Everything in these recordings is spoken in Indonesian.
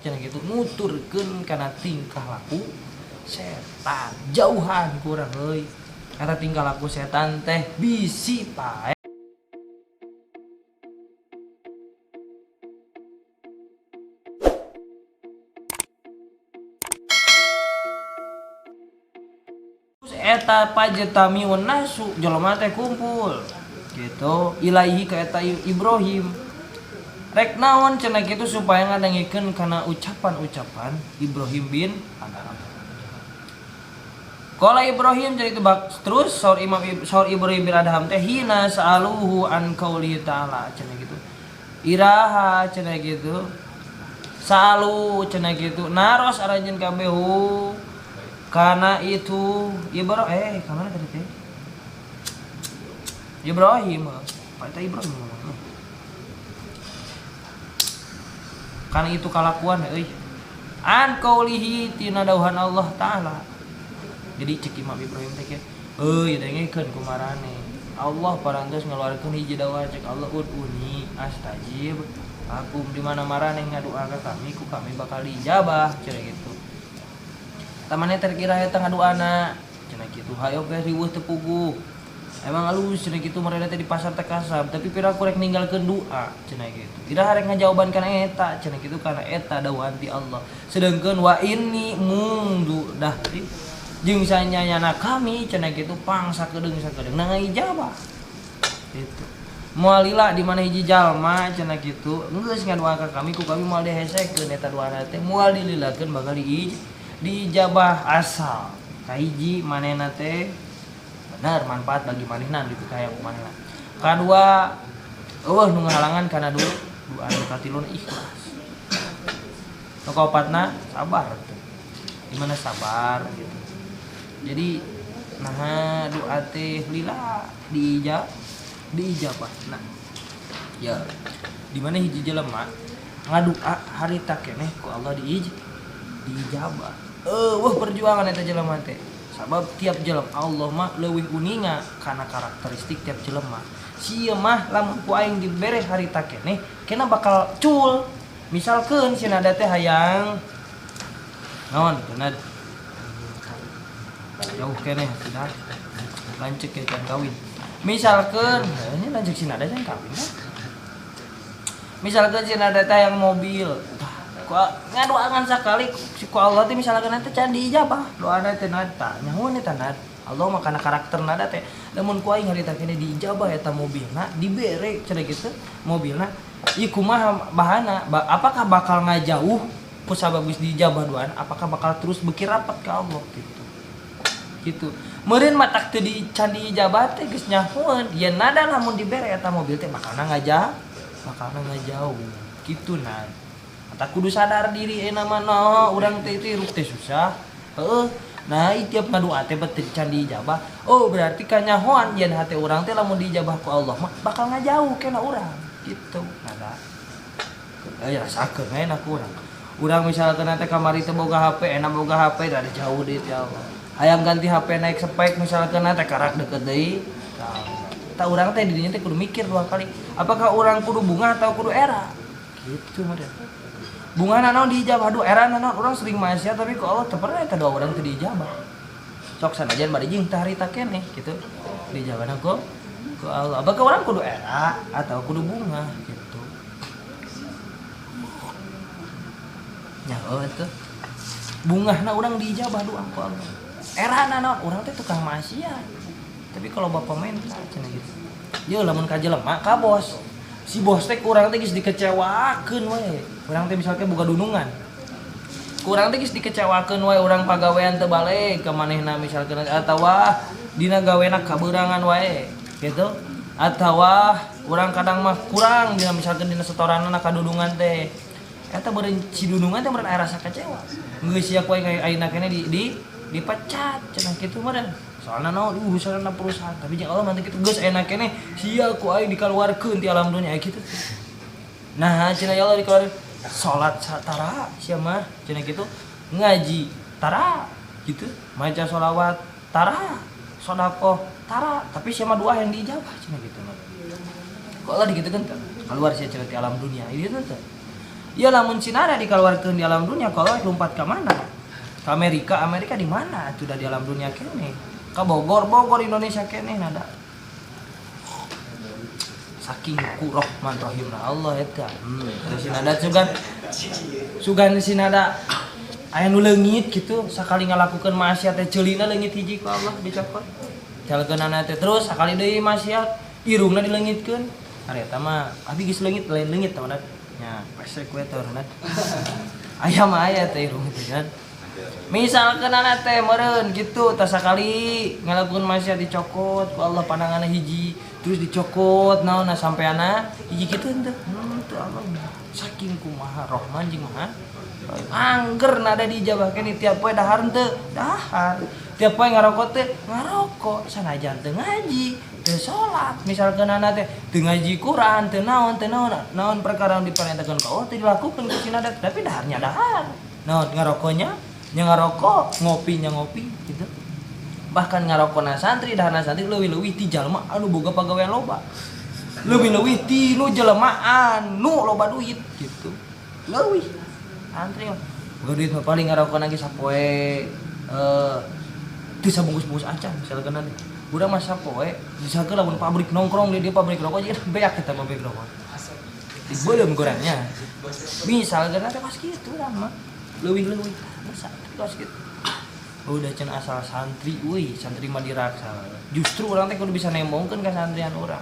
cenah kitu nuturkeun kana tingkah laku setan. Jauhan kurang euy. Eta tingkah laku setan teh bisi pae. Eta pajatamiun nasu jelema teh kumpul gitu ilahi ka eta Ibrahim rek naon cenah kitu supaya ngadengikeun kana ucapan-ucapan Ibrahim bin Adham. Qala Ibrahim jadi terus saur Ibrahim bin Adham teh hina sa'aluhu an qauli ta'ala cenah kitu iraha cenah kitu salu cenah kitu naros aranjeun kabeh karena itu Ibrahim kemana tadi teh Ibrahim Pak Ibrahim karena itu kalakuan an qaulihi tina dauhan Allah taala jadi cek Imam Ibrahim teh dengekeun kumarane Allah parantos ngeluarkeun hiji dawuh cek Allah uduni astajib akum di mana marane ngadoa ka kami ku kami bakal dijabah cenah gitu tamane terkira eta ngadoana cenah kitu hayo ge riweuh teu puguh emang alus cenah kitu marana teh di pasar teh kasab tapi piraku rek ninggalkeun doa cenah kitu iraha rek ngajawaban kana eta cenah kitu kana eta dawuhan ti Allah sedengkeun wa inni mundu dah jeung sanyana kami cenah kitu pangsa kedeung sakedeung ngijabah gitu moal lila di mana hiji jalma cenah kitu geus ngadoa ka kami ku kami moal dihesekeun eta doana teh moal dililakeun bakal dijabah asal kahiji manehna teh bener manfaat bagi manehna di pitaya ku manehna kadua eueuh nu ngahalangan kana doa nu katiluna ikhlas nu kaopatna sabar di mana sabar gitu jadi nah doa teh lila diijabah nah ya di mana hiji jelema ngadoa harita keneh ku Allah diijabah perjuangan eta jelema teh sabab tiap jelema Allah mah leuwih uninga kana karakteristik tiap jelema sia mah lamun ku aing dibere harita keneh kena bakal cul misalkeun si nada teh hayang naon beunad jauh keneh tidak lanceuk ke kawin misalkeun ini lanceuk si nada teh kawin kan misalkeun si nada teh yang mobil ngadoangan sakali ku Allah teh misalkan teh can diijabah doana teh nata nyahoan eta nat Allah mah kana karakter nada teh lamun ku aing harita kene diijabah eta mobilna dibere cenah kitu mobilna ieu kumaha bahana apakah bakal ngajauh ku sabab geus diijabah doana apakah bakal terus beuki rapat ka Allah gitu meureun matak teu can diijabah teh geus nyahoan yen nada lamun dibere eta mobil teh bakalna ngajauh kitu nat tak kudu sadar diri nama urang teh ruk teh susah nah tiap ngadoa teh beuteung can diijabah berarti kanyahoan yen hate urang teh lamun diijabah ku Allah mah bakal ngajauh kena urang gitu nada rasakeun we na ku urang misalkan teh kamari teh boga HP enak boga HP da jauh deui ti Allah hayang ganti HP naik spek misalkan teh karak deket deui ta urang teh di dinya teh kudu mikir dua kali apakah urang kudu bunga atau kudu era gitu mah bunga naon diijabah era naon urang sering maksiat tapi ku Allah teu pernah eta doa urang teu diijabah sok sanajan bari jeung teh harita keneh kitu diijabahna ku Allah apakah urang kudu era atau kudu bunga gitu nya eta bungahna urang diijabah doa ku Allah era naon urang teh tukang maksiat tapi kalau bapak minta cenah gitu ye lamun ka jelema ka bos si bos teh kurang teh geus dikecewakeun we urang teh misalkan boga dunungan kurang teh geus dikecewakeun we urang pagawean teu balik ka manehna misalkan atawa dina gawena kabeurangan wae gitu atawa urang kadang mah kurang dina misalkan dina setoranna kadudungan teh eta beureun si dudungan teh meureun aya rasa kecewa geus sia ku ayeuna keneh dipecat cenah kitu meureun soalna naon usahana perusahaan tapi jeung Allah mah kitu geus enak keneh sia ku aing dikaluarkeun ti alam dunia kitu nah cenah ya Allah dikeluarkeun salat tara sia mah cenah kitu ngaji tara gitu maca sholawat tara sedekah tara tapi sia mah doa yang diijabah cenah kitu mah kok Allah digitukeun keluar sia cenah ti alam dunia ieu teh Ya lamun Cina dikeluarkeun di alam dunia kalau lompat ke mana? Ke Amerika di mana? Sudah di alam dunia kene. Ke Bogor Indonesia kene nada. Saking kurahman rahimna Allah eta. Terus nada sugan sinada aya nu leungit kitu sakali ngalakukeun maksiat teh ceulina leungit hiji ku Allah dicokot. Jalkeunana teh terus sakali deui maksiat irungna dileungitkeun. Ari eta mah abi geus leungit lain leungit tah nya pesek we teh urang. Aya mah aya teh irung teh kan. Misalkeun anak teh meureun kitu tah sakali ngalakukeun maksiat dicokot ku Allah pandanganna hiji terus dicokot naonna sampeana hiji kitu henteu. Teu Allah saking kumaha rahman jeung maha angger nada dijabahkeun tiap poe dahar henteu dahar tiap poe ngarokok teh ngarokok sanajan teu ngaji teu salat misalkeun anak teh teu ngaji Quran teu naon perkara yang diperintahkeun ka Allah teu dilakukeun ku sinada tapi daharnya dahar naon ngarokoknya nya ngarokok ngopinya ngopi gitu bahkan ngarokokna santri daharna santri leuwih-leuwih ti jalma anu boga pagawean loba leuwih-leuwih ti nu jelmaan nu loba duit gitu leuwih antri mah boga duit mah paling ngarokokna ge sapoe teu sabungkus-bungkus acan misalkan nanti urang mah sapoe misalkan lamun pabrik nongkrong di dia pabrik rokok jadi beak kita pabrik rokok dibeuleum gorengnya misalkan ada pas kitu urang mah leuwih-leuwih masa pas kitu udah can asal santri santri mah diraksa justru urang teh kudu bisa nembongkeun ka santrian urang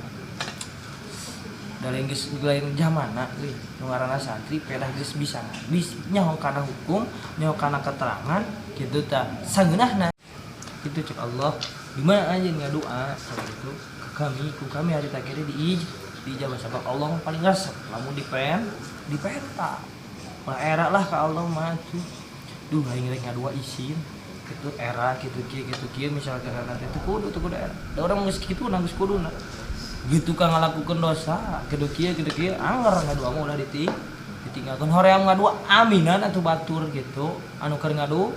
da lain geus lain zamanna euy nu ngaranna santri pedah geus bisa nyaho kana hukum nyaho kana keterangan kitu tah sangeunahna kitu cek Allah di mana aja ngadoa gitu ku kami hari takdir dijawab sabab Allah paling resep lamun dipenta mah era lah ka Allah mah duh aing rek ngadoa isin kitu era kitu misalkan kana teh teu kudu era da urang geus kitu geus kuduna gitu kan ngalakukeun dosa kitu kieu anger ngadoa mah udah ditinggalkeun hoream ngadoa aminan atuh batur gitu anu keur ngadu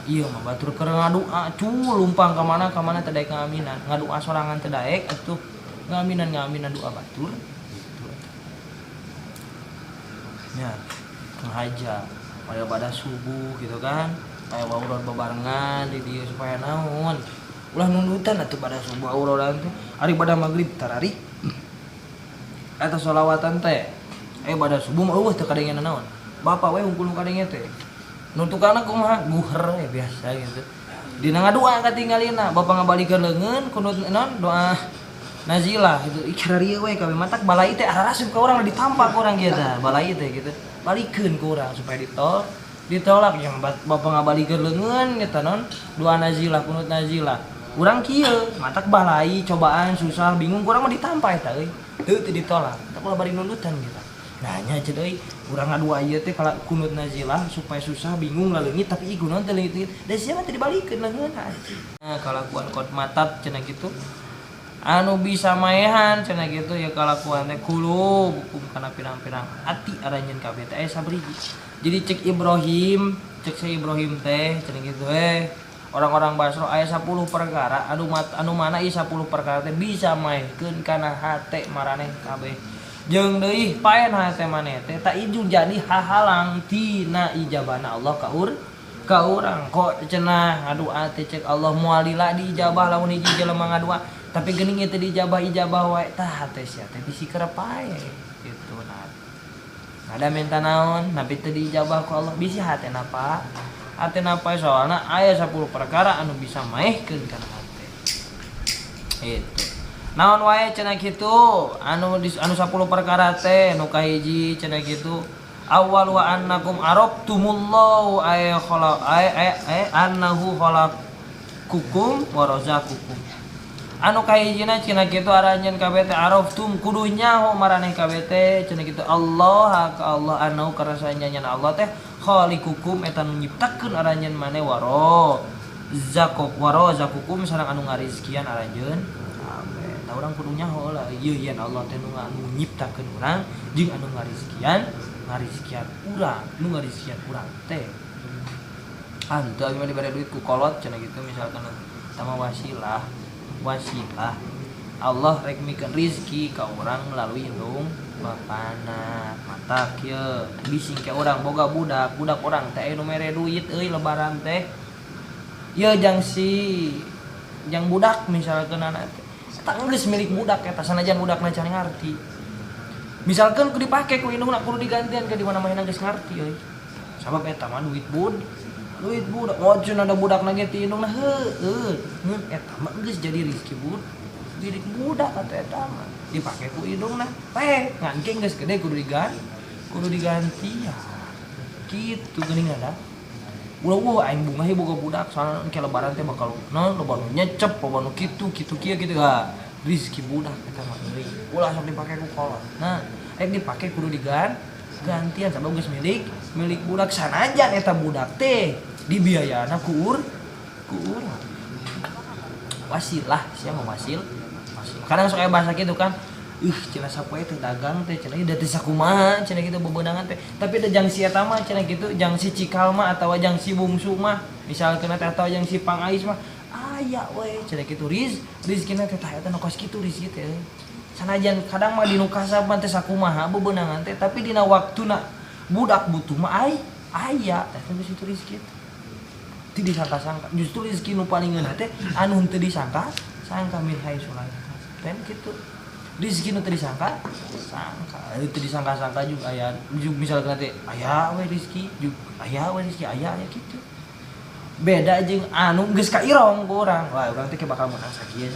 iya mah batur keur ngadoa lumpang ka mana teh daek ngaminan ngadoa sorangan teh daek atuh ngaminan doa batur gitu nya ngahaja pada subuh gitu kan aya wauron bebarengan di dieu supaya naon ulah nundutan atuh pada subuh auroran teh ari pada magrib tarari eta sholawatan teh pada subuh mah eueuh teu kadengeuna naon bapak we hungkul nu kadenge teh nu tukangna kumaha guher biasa gitu dina ngadoa katingalina bapak ngabalikeun leungeun kunut naon doa nazilah gitu ikrar ieu we kabeh matak balai teh araraseup ka urang ditampak urang kieu tah balai teh gitu balikeun ku urang supaya ditolak yang bapak ngabalikeun leungeun eta non doa nazilah kunut nazilah urang kieu matak balai cobaan susah bingung urang mah ditampa eta euy teu ditolak tak ulah bari nundutan gitu nah nya ceuk euy urang ngadoa ieu teh kala kunut nazilah supaya susah bingung laleungit tapi ieu kunaon teh leungit da sia mah teh dibalikeun leungeun nah kalakuan kot matat cenah kitu anu bisa maehan cenah kitu ya kalakuan teh kulo hukum kana pirang-pirang ati aranjeun kabeh teh aya sabriji jadi cek Ibrahim teh cenah kitu orang-orang Basra aya 10 perkara anu mana ieu 10 perkara teh bisa maehkeun kana hate maraneh kabeh jeung deui paen hate maneh teh tak ijul jadi hahalang tina ijabahna Allah ka urang kok cenah ngadoa teh cek Allah moal lila diijabah lamun hiji jelema ngadoa tapi geuning ieu teh diijabah wae tah teh sia teh bisi kerep pae kitu nah ada minta naon nabi teh diijabah ku Allah bisi hatena pa hatena pae soalna aya 10 perkara anu bisa maehkeun kana hate itu naon wae cenah kitu anu 10 perkara teh nu kahiji cenah kitu awal wa annakum arabtumullahu ay annahu khalaqakum wa razaqakum anu kahijina cenah kitu aranjeun kabeh teh araftum kudu nyaho maraneh kabeh teh cenah kitu Allah ka Allah annahu karasanya nyana Allah teh khaliqukum eta nu nyiptakeun aranjeun maneh waro zakukum sareng anu ngarizkian aranjeun kabeh tah urang kudu nyaho lah ieu yen Allah teh nu nyiptakeun urang jeung anu ngarizkian urang nu ngarizkian urang teh anta anu dibere duit ku kolot cenah kitu misalkan sama wasilah Allah rek mikeun rezeki ka urang melalui indung bapana mata kieu bising ke orang boga budak orang teh anu mere duit lebaran teh ieu jang budak misalkan anak eta geus milik budak eta sanajan budakna can ngarti misalkan ku dipake ku indungna kudu digantian ke di mana-mana geus ngarti euy sabab eta mah duit budak ojun ada budakna ge ti indungna heueuh eta mah geus jadi rezeki budak atau eta mah dipake ku indungna teh ngangking geus gede kudu diganti ya kitu geuning ada ulah aing bunga he boga budak soalna ke lebaran teh bakal loba nu nyecep loba nu kitu kieu gitu rezeki budak eta mah euy ulah sok dipake ku kolot nah dipake kudu gantian sabab geus milik budak sanajan eta budak teh dibiayana ku urang wasilah sia mah wasil kadang sok aya bahasa kitu kan cenah sapoe teh dagang teh cenah ieu teh sakumaha cenah kitu bebeunangan teh tapi da jang si eta mah cenah kitu jang si Cikal mah atawa jang si Bungsu mah misalkeun teh atawa jang si Pangais mah aya we cenah kitu rizkina teh tah eta nu kos kitu rizki teh sanajan kadang mah dinu kasaban teh sakumaha bebeunangan teh tapi dina waktuna budak butuh mah aya teh geus itu rizki teh disangka-sangka justru rizki nu paling ngeunah teh anu henteu disangka min hai sulai teh kitu rezeki nu teu disangka juga aya juga misalkan teh aya we rezeki aya kitu beda jeung anu geus kairong ku urang wah urang teh bakal menang sakieu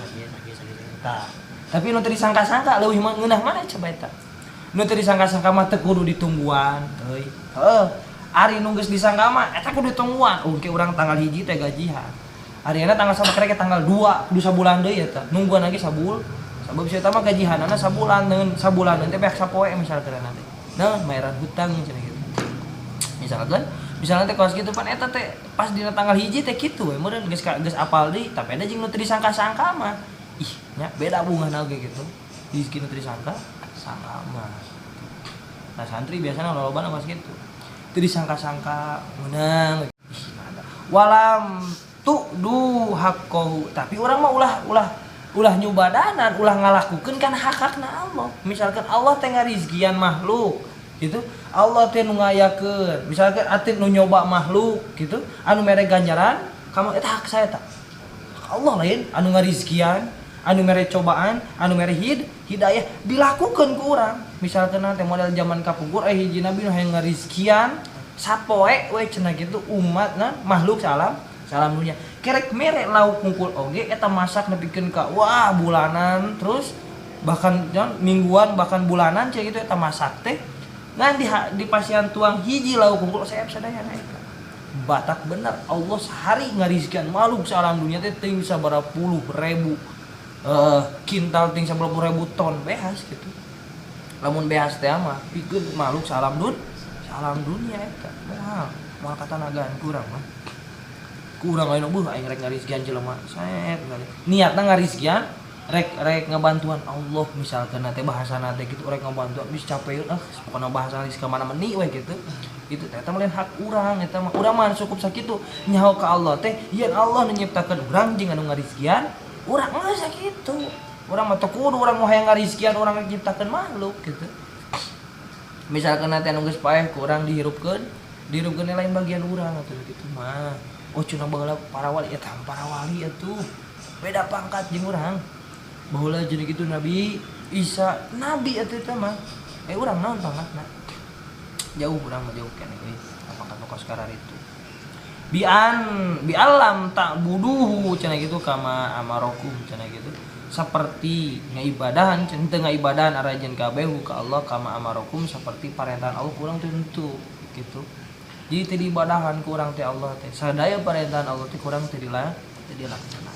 tah tapi nu teu disangka-sangka leuwih ngeunah mana coba eta nu teu disangka-sangka mah teu kudu ditungguan euy ari nu geus disangka mah eta kudu ditungguan ke urang tanggal 1 teh gajian ariana tanggal sabaraha ke tanggal 2 kudu sabulan deui eta nungguan lagi sabab si eta mah gajihanana sabulan teh beak sapoe misalkan nanti nah bayaran hutang cenah gitu misalkan teh kos kitu pan eta teh pas dina tanggal 1 teh kitu we meureun geus apal deui tapi ada jeung nu teu disangka-sangka mah nya beda bungahna ge gitu rezeki nu teu disangka mah nah santri biasana lolobana kos kitu teu disangka-sangka meunang walam tu'du haqqahu tapi urang mah ulah nyubadanan ulah ngalakukeun kan hak-hakna Allah misalkan Allah teh ngarizkian makhluk gitu Allah teh nu ngayakeun misalkan ati nu nyoba makhluk gitu anu mere ganjaran kamu eta hak saya tak Allah lain anu ngarizkian anu mere cobaan anu mere hidayah dilakukeun ku urang misalkan teh model zaman kapungkur hiji nabi nu hayang ngarizkian sapoe we cenah kitu umatna makhluk salam dunia kerek mere lauk kungkul oge eta masak nepikeun ka wah bulanan terus bahkan mingguan bahkan bulanan cek gitu eta masak teh ngan di pasian tuang hiji lauk kungkul saep sadayana eta batak bener Allah sehari ngarizkian makhluk salam dunia teh teuing sabaraha puluh ribu kintal teuing sabaraha puluh ribu ton behas gitu lamun behas teh mah pikeun makhluk salam dunia eta moal kata nagaan kurang mah kurang ayeuna aing rek ngarizkian jelema saet niatna ngarizkian rek ngabantuan Allah misalkan teh bahasana teh kitu rek ngabantuan bisa capeun pokona bahasa geus ka mana meni we kitu itu teh eta mah lain hak urang eta mah urang mah cukup sakitu nyaho ka Allah teh yen Allah nu nyiptakeun urang jeung anu ngarizkian urang mah sakitu urang mah teu kudu urang mah hayang ngarizkian urang nyiptakeun makhluk gitu misalkan teh anu geus paeh ku urang dihirupkeun lain bagian urang atuh kitu mah cuna baheula para wali atuh beda pangkat jeung urang baheula jeung kitu Nabi Isa nabi atuh teh mah urang naon pangkatna jauh urang mah jauh keneh euy pangkat kos karar itu bi alam tak buduhu cenah kitu kama amarokum cenah kitu seperti ngaibadahan teu ngaibadahan arajeun kabehu ka Allah kama amarokum seperti parentan Allah urang tentu gitu jadi teu diibadahan ku urang teh Allah teh sadaya parentan Allah teh kurang teu dilaksanakeun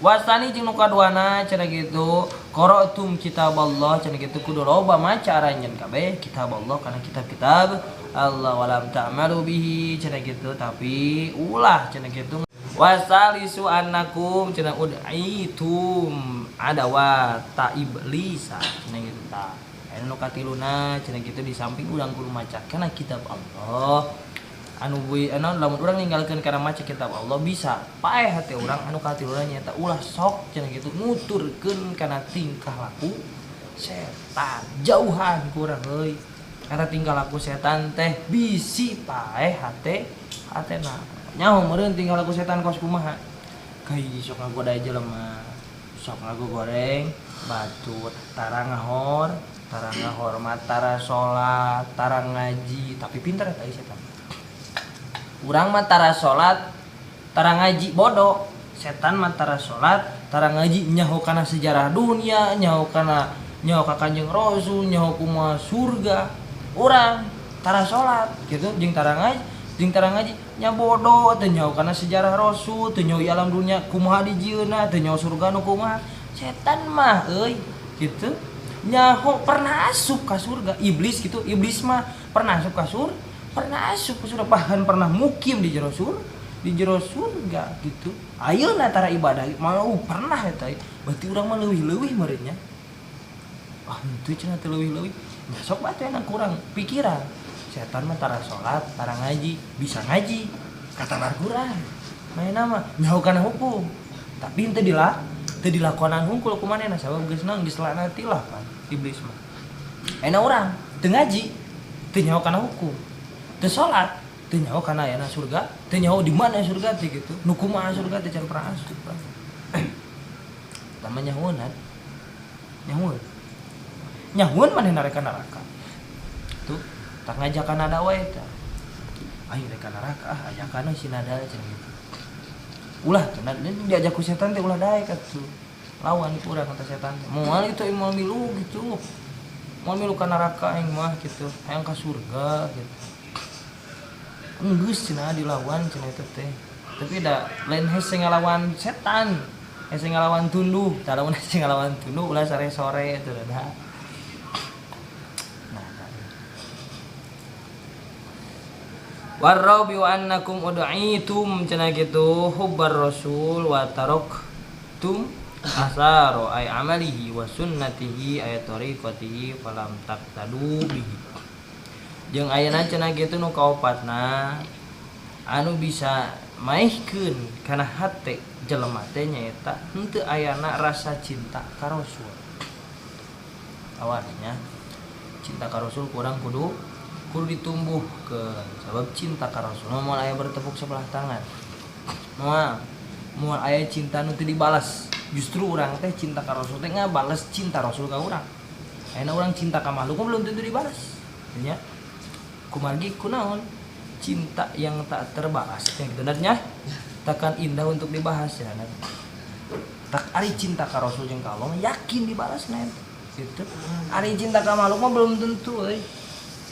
wasani jeung nu kaduana cenah kitu qara'tum kitaballah cenah kitu kudu loba maca aranjeun kabeh kitab Allah kana kitab Allah walam ta'malu bihi cenah kitu tapi ulah cenah kitu wasalisu annakum cenah udaitum adawa ta iblisa cenah kitu ta anu katiluna cenah kitu di samping urang kudu maca kana kitab Allah anu lamun urang ninggalkeun kana maca kitab Allah bisa paeh hate urang anu katiluna nyaeta ulah sok cenah kitu nuturkeun kana tingkah laku setan jauhan kurang euy karena tinggal laku setan teh bisi paeh hatena nyaho meureun tinggal laku setan kos kumaha kai sok ngagoda jelema sok ngagoreng batur tara ngahor mat tara salat tara ngaji tapi pinter eta setan urang mah tara salat tara ngaji bodoh setan mah tara salat tara ngaji nyaho kana sejarah dunia nyaho ka Kanjeng Rasul nyaho kumaha surga urang tara salat gitu jeung tara ngaji nya bodoh teu nyaho kana sejarah Rasul teu nyaho alam dunia kumaha dijieuna teu nyaho surga nu kumaha setan mah euy gitu nyaho pernah asup ka surga iblis gitu iblis mah pernah asup ka surga bahkan pernah mukim di jero surga gitu ayeuna tara ibadah mau pernah eta berarti urang mah leuwih-leuwih meureun nya itu cenah teu leuwih-leuwih nya sok bae teh kurang pikiran setan mah tara salat tara ngaji bisa ngaji kata Al-Qur'an maena mah nyaho kana hukum tapi teu dilakonan hungkul kumanehna sabab geus lana tilah kan iblis mah ayeuna urang teu ngaji teu nyaho kana hukum teu salat teu nyaho kana ayana surga teu nyaho di mana surga teh gitu nu kumaha surga teh can pernah asup tamanya nyahuan manehna rek neraka tuh tak ngajakan ada wae tah aing rek neraka ajakan si nada cenah gitu ulah teh diajak ku setan teh ulah daek atuh lawan urang kata setan moal itu moal milu gitu moal milu ka neraka aing mah gitu hayang ka surga gitu geus cenah dilawan cenah eta teh tapi da lain hese ngalawan setan hese ngalawan tunduh tah lamun hese ngalawan tunduh ulah sore-sore teh da warau bi annakum ud'itum cenah kitu hubbar rasul wa taraktum asaro ay amalihi wa sunnatihi ay tariqatihi falam taqtadu bihi jeung ayeuna cenah kitu nu kaopatna anu bisa maihkeun kana hate jelema teh nyaeta henteu ayana rasa cinta ka rasul awalnya cinta ka rasul kurang kudu ditumbuhkeun sabab cinta ka Rasul moal aya bertepuk sebelah tangan moal aya cinta nu teu dibalas justru urang teh cinta ka Rasul teh ngabales cinta Rasul ka urang ayeuna urang cinta ka makhluk belum tentu dibalas nya kumargi kunaon cinta yang tak terbalas yang benernya takkan indah untuk dibahas ya tak ari cinta ka Rasul jeung ka Allah yakin dibalasna gitu ari cinta ka makhluk mah belum tentu euy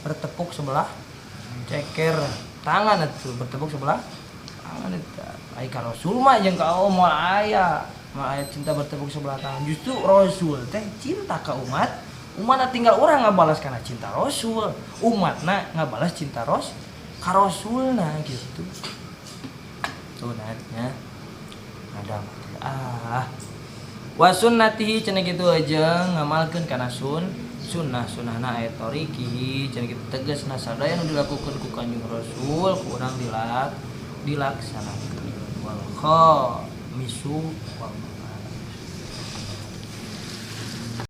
bertepuk sebelah ceker tangan itu bertepuk sebelah tangan itu ai ka Rasul mah jeung ka Allah moal aya cinta bertepuk sebelah tangan justru Rasul teh cinta ka umatna tinggal urang ngabalas kana cinta Rasul umatna ngabalas cinta ka Rasulna gitu tuh nya ada wa sunnatihi cenah kitu aja ngamalkeun kana sunnahna ayat tariqi cenah kitu tegasna sadaya nu dilakukeun ku Kanjeng Rasul kurang dilaksanakeun wal khamisu